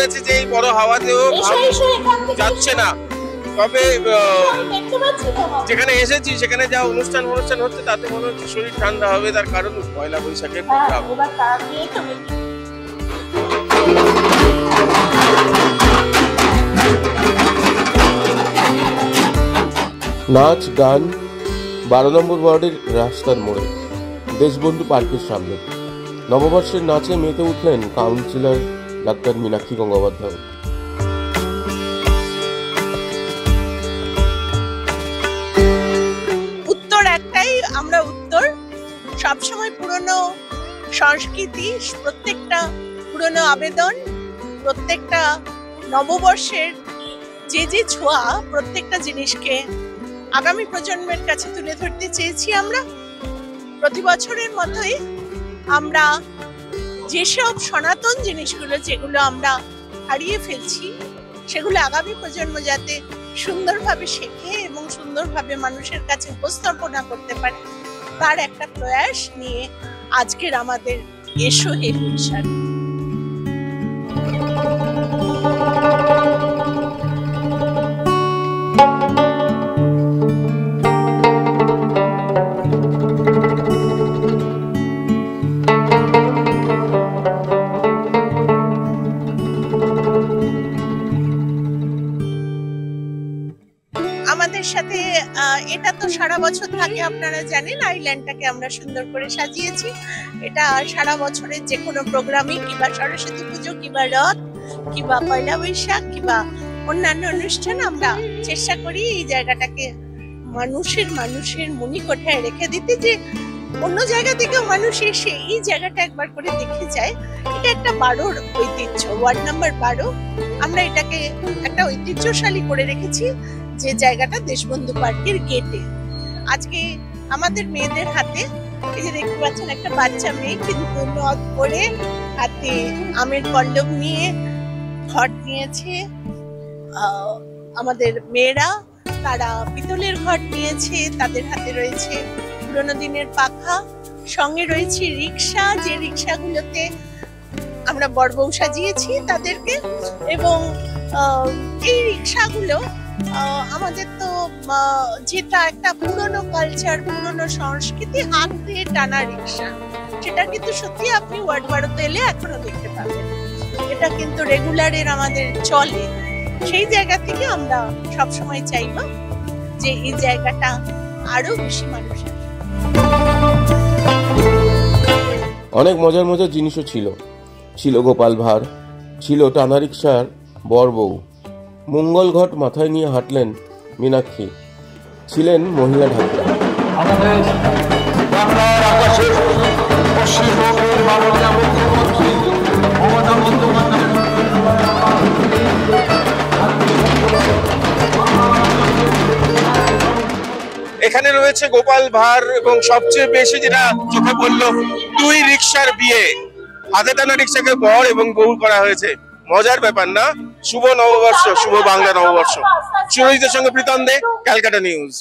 করেছে যে এই বড় হাওয়াতেও যাচ্ছে না, তবে যেখানে এসেছি সেখানে যা অনুষ্ঠান হচ্ছে তাতে মনে হচ্ছে শরীর ঠান্ডা হবে, তার কারণ পয়লা বৈশাখের প্রোগ্রাম। নাচ গান 12 নম্বর ওয়ার্ডের রাস্তার মোড়ে দেশবন্ধু পার্কের সামনে নববর্ষের নাচে মেতে উঠলেন কাউন্সিলর ডাক্তার মীনাক্ষী গঙ্গোপাধ্যায়। উত্তর একটাই, আমরা উত্তর সবসময় পুরনো সংস্কৃতি, প্রত্যেকটা পুরনো আবেদন, প্রত্যেকটা নববর্ষের যে ছোঁয়া, প্রত্যেকটা জিনিসকে আগামী প্রজন্মের কাছে তুলে ধরতে চেয়েছি। আমরা প্রতি বছরের মতোই আমরা যেসব সনাতন জিনিসগুলো যেগুলো আমরা হারিয়ে ফেলছি সেগুলো আগামী প্রজন্ম যাতে সুন্দরভাবে শেখে এবং সুন্দরভাবে মানুষের কাছে উপস্থাপনা করতে পারে, তার একটা প্রয়াস নিয়ে আজকের আমাদের এসো হে বৈশাখ। আমাদের সাথে এটা তো সারা বছর থাকে, আপনারা জানেন। আইল্যান্ডটাকে আমরা সুন্দর করে সাজিয়েছি। এটা সারা বছরের যে কোনো প্রোগ্রামই, কিংবা সরস্বতী পুজো, কিংবা রথ, কিংবা পয়লা বৈশাখ, কিংবা অন্যান্য অনুষ্ঠান, আমরা চেষ্টা করি এই জায়গাটাকে মানুষের মণিকোঠায় রেখে দিতে, যে অন্য জায়গা থেকে মানুষ এসে এই জায়গাটা একবার করে দেখে যায়। এটা একটা 12 ঐতিহ্য, ওয়ার্ড নাম্বার 12। আমরা এটাকে একটা ঐতিহ্যশালী করে রেখেছি, যে জায়গাটা দেশবন্ধু পার্কের গেটে। আজকে আমাদের মেয়েদের হাতে, এই যে দেখতে পাচ্ছেন, একটা বাচ্চা মেয়ে কিন্তু নথ পরে হাতে আমের পল্লব নিয়ে ঘট নিয়েছে। আমাদের মেয়েরা তারা পিতলের ঘট নিয়েছে, তাদের হাতে রয়েছে পুরোনো দিনের পাখা, সঙ্গে রয়েছে রিক্সা, যে রিক্সাগুলোতে আমরা বড়বউ সাজিয়েছি তাদেরকে। এবং এই রিক্সাগুলো আমাদের তো যেটা একটা পুরনো কালচার, পুরনো সংস্কৃতি, হাত দিয়ে টানা রিক্সা, সেটা কিন্তু সত্যি আপনি ওয়ার্ড 12-তে এলে এখনো দেখতে পাবেন। এটা কিন্তু রেগুলারের আমাদের চলে। সেই জায়গা থেকে আমরা সবসময় চাইব যে এই জায়গাটা আরো বেশি মানুষ। অনেক মজার জিনিসও ছিল গোপাল ভাঁড়, ছিল টানা রিক্সার বড়বউ, মঙ্গল ঘট মাথায় নিয়ে হাঁটলেন মীনাক্ষী, ছিলেন মহিলা ঢাকা। এখানে রয়েছে গোপাল ভাঁড়, এবং সবচেয়ে বেশি যেটা চোখে পড়লো, 2 রিক্সার বিয়ে, হাতে টানা রিক্সাকে বর এবং বউ করা হয়েছে। মজার ব্যাপার না? শুভ নববর্ষ, শুভ বাংলা নববর্ষ। সুরজিতের সঙ্গে প্রীতম দে, ক্যালকাটা নিউজ।